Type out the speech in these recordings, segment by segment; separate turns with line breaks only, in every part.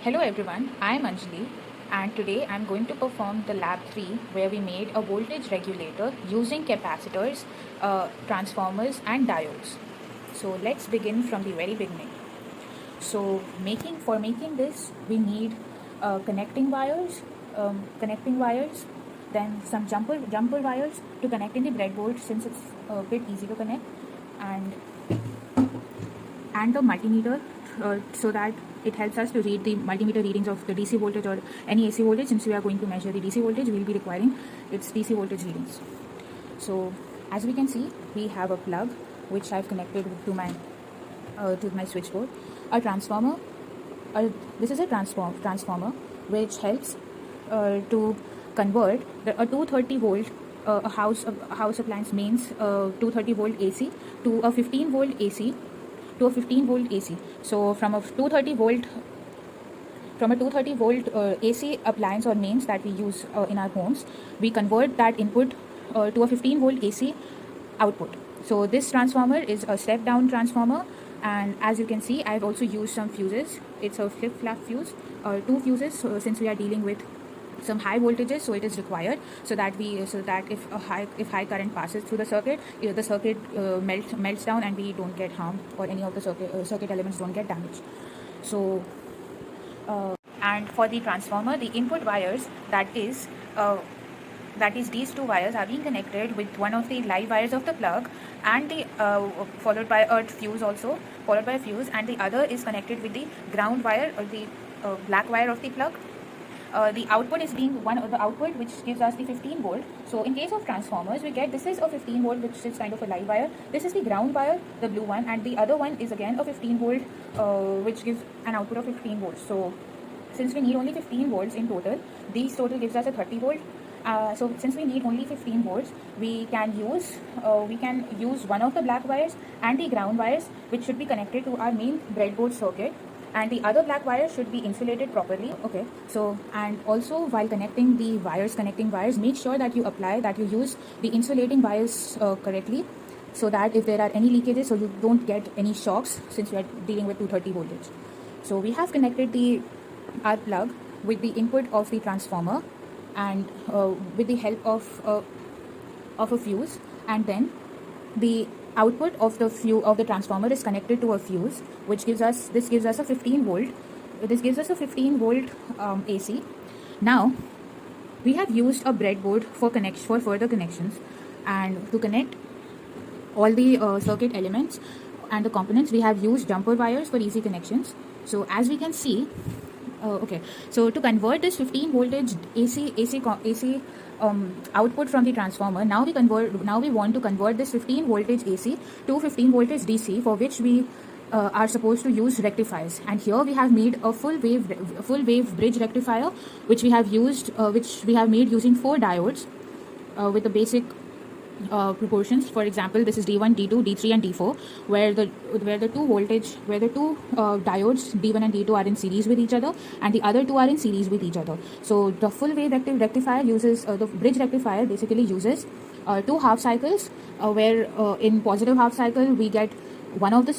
Hello everyone, I am Anjali and today I am going to perform the lab 3 where we made a voltage regulator using capacitors, transformers and diodes. So let's begin from the very beginning. So for making this we need connecting wires, then some jumper wires to connect in the breadboard since it's a bit easy to connect, and the multimeter so that it helps us to read the multimeter readings of the DC voltage or any AC voltage. Since we are going to measure the DC voltage, we will be requiring its DC voltage readings. So as we can see, we have a plug which I've connected to my switchboard, a transformer. This is a transformer which helps to convert a 230 volt a house appliance mains 230 volt AC to a 15 volt AC So from a 230 volt AC appliance or mains that we use in our homes, we convert that input to a 15 volt AC output. So this transformer is a step down transformer, and as you can see, I've also used some fuses. It's a flip-flap fuse, 2 fuses, since we are dealing with some high voltages, so it is required so that if high current passes through the circuit, the circuit melts down and we don't get harmed, or any of the circuit elements don't get damaged. So and for the transformer, the input wires, that is these 2 wires, are being connected with one of the live wires of the plug, and the followed by a fuse, and the other is connected with the ground wire or the black wire of the plug. The output is being the output which gives us the 15 volt. So in case of transformers, this is a 15 volt, which is kind of a live wire. This is the ground wire, the blue one, and the other one is again a 15 volt, which gives an output of 15 volts. So since we need only 15 volts in total, these total gives us a 30 volt. So since we need only 15 volts, we can use one of the black wires and the ground wires, which should be connected to our main breadboard circuit, and the other black wire should be insulated properly. Okay, so and also while connecting wires, make sure that you use the insulating wires correctly, so that if there are any leakages, so you don't get any shocks, since we are dealing with 230 voltage. So we have connected our plug with the input of the transformer, and with the help of a fuse, and then the output of the transformer is connected to a fuse, which gives us a 15 volt. This gives us a 15 volt AC. Now we have used a breadboard for further connections, and to connect all the circuit elements and the components, we have used jumper wires for easy connections. So as we can see, so to convert this 15 voltage AC output from the transformer, now we want to convert this 15 voltage AC to 15 voltage DC, for which we are supposed to use rectifiers. And here we have made a full wave bridge rectifier, which we have made using 4 diodes with the basic proportions. For example, this is D1, D2, D3 and D4, where the two diodes D1 and D2 are in series with each other, and the other 2 are in series with each other. So the full wave rectifier uses the bridge rectifier basically uses 2 half cycles, where in positive half cycle we get one of the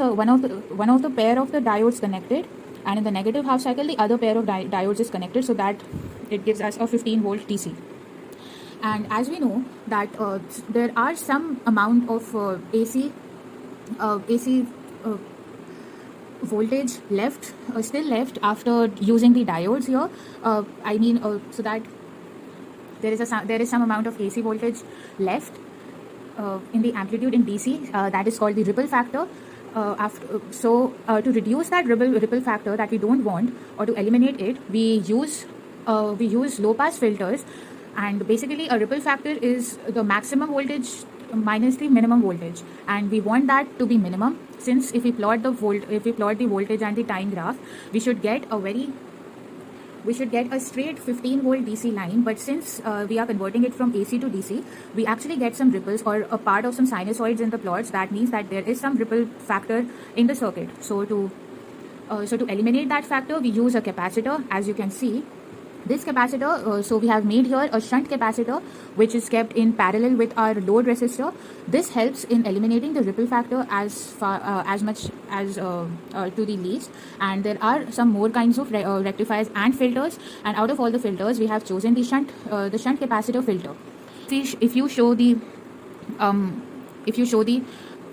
pair of the diodes connected, and in the negative half cycle the other pair of diodes is connected, so that it gives us a 15 volt DC. And as we know that there are some amount of AC voltage still left after using the diodes here. So that there is some amount of AC voltage left in the amplitude in DC, that is called the ripple factor. To reduce that ripple factor that we don't want, or to eliminate it, we use low pass filters. And basically a ripple factor is the maximum voltage minus the minimum voltage, and we want that to be minimum, since if we plot the voltage and the time graph, we should get a straight 15 volt DC line. But since we are converting it from AC to DC, we actually get some ripples, or a part of some sinusoids in the plots. That means that there is some ripple factor in the circuit. So to eliminate that factor, we use a capacitor. As you can see, This capacitor, so we have made here a shunt capacitor which is kept in parallel with our load resistor. This helps in eliminating the ripple factor as much as to the least. And there are some more kinds of rectifiers and filters, and out of all the filters we have chosen the shunt capacitor filter. If you show the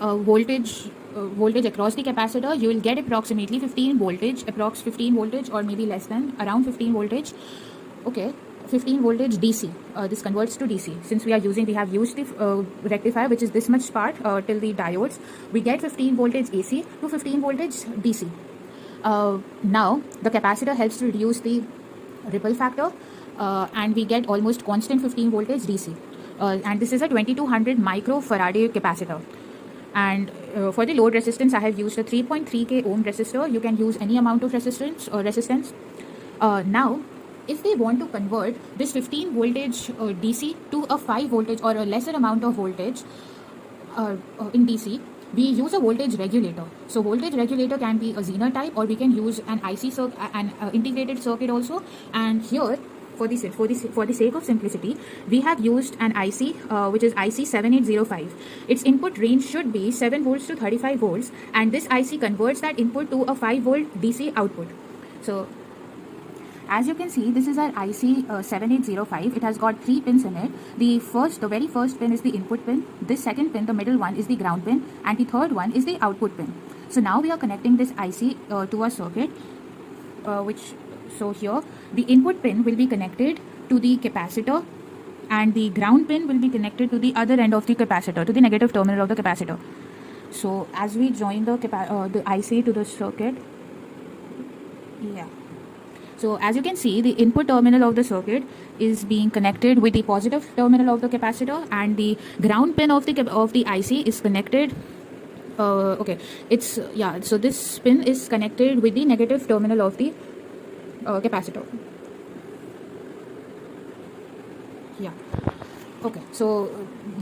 voltage across the capacitor, you will get approximately 15 voltage, or maybe less than, around 15 voltage. Okay, 15 voltage DC. This converts to DC. Since we have used the rectifier, which is this much part till the diodes, we get 15 voltage AC to 15 voltage DC. Now the capacitor helps to reduce the ripple factor, and we get almost constant 15 voltage DC. And this is a 2200 microfarad capacitor. And for the load resistance, I have used a 3.3k ohm resistor. You can use any amount of resistance. Now, if we want to convert this 15 voltage DC to a 5 voltage or a lesser amount of voltage in DC, we use a voltage regulator. So voltage regulator can be a Zener type, or we can use an IC circuit, an integrated circuit also. And here, for the sake of simplicity, we have used an IC which is IC 7805. Its input range should be 7 volts to 35 volts, and this IC converts that input to a 5 volt DC output. So as you can see, this is our IC 7805. It has got 3 pins in it. The very first pin is the input pin. This second pin, the middle one, is the ground pin, and the third one is the output pin. So now we are connecting this IC to a circuit, so here the input pin will be connected to the capacitor, and the ground pin will be connected to the other end of the capacitor, to the negative terminal of the capacitor. So as we join the IC to the circuit, so as you can see, the input terminal of the circuit is being connected with the positive terminal of the capacitor, and the ground pin of the IC is connected. So this pin is connected with the negative terminal of the capacitor. Okay, so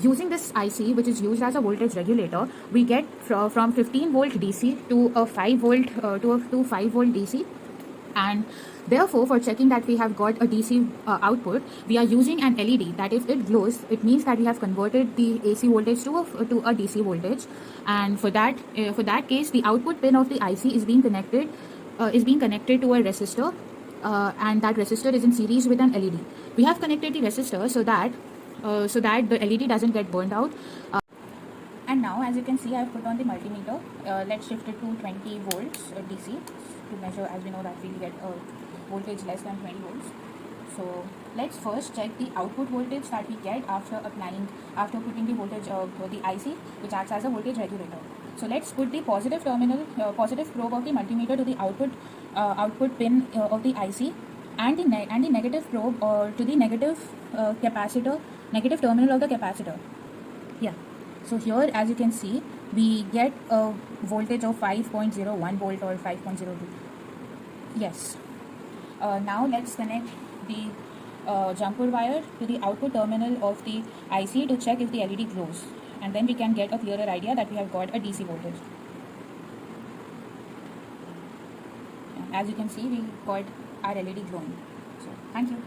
using this IC, which is used as a voltage regulator, we get from 15 volt DC to a 5 volt to 5 volt DC. And therefore, for checking that we have got a DC output, we are using an LED that if it glows, it means that we have converted the AC voltage to a DC voltage. And for that case, the output pin of the IC is being connected to a resistor, and that resistor is in series with an LED. We have connected the resistor so that the LED doesn't get burned out. And now, as you can see, I have put on the multimeter. Let's shift it to 20 volts DC to measure, as we know that we get a voltage less than 20 volts. So let's first check the output voltage that we get after putting the voltage the IC, which acts as a voltage regulator. So let's put the positive probe of the multimeter to the output pin of the IC, and the negative probe to the negative terminal of the capacitor. So here, as you can see, we get a voltage of 5.01 volt or 5.02. Yes. Now let's connect the jumper wire to the output terminal of the IC to check if the LED glows, and then we can get a clearer idea that we have got a DC voltage. As you can see, we got our LED glowing. So thank you.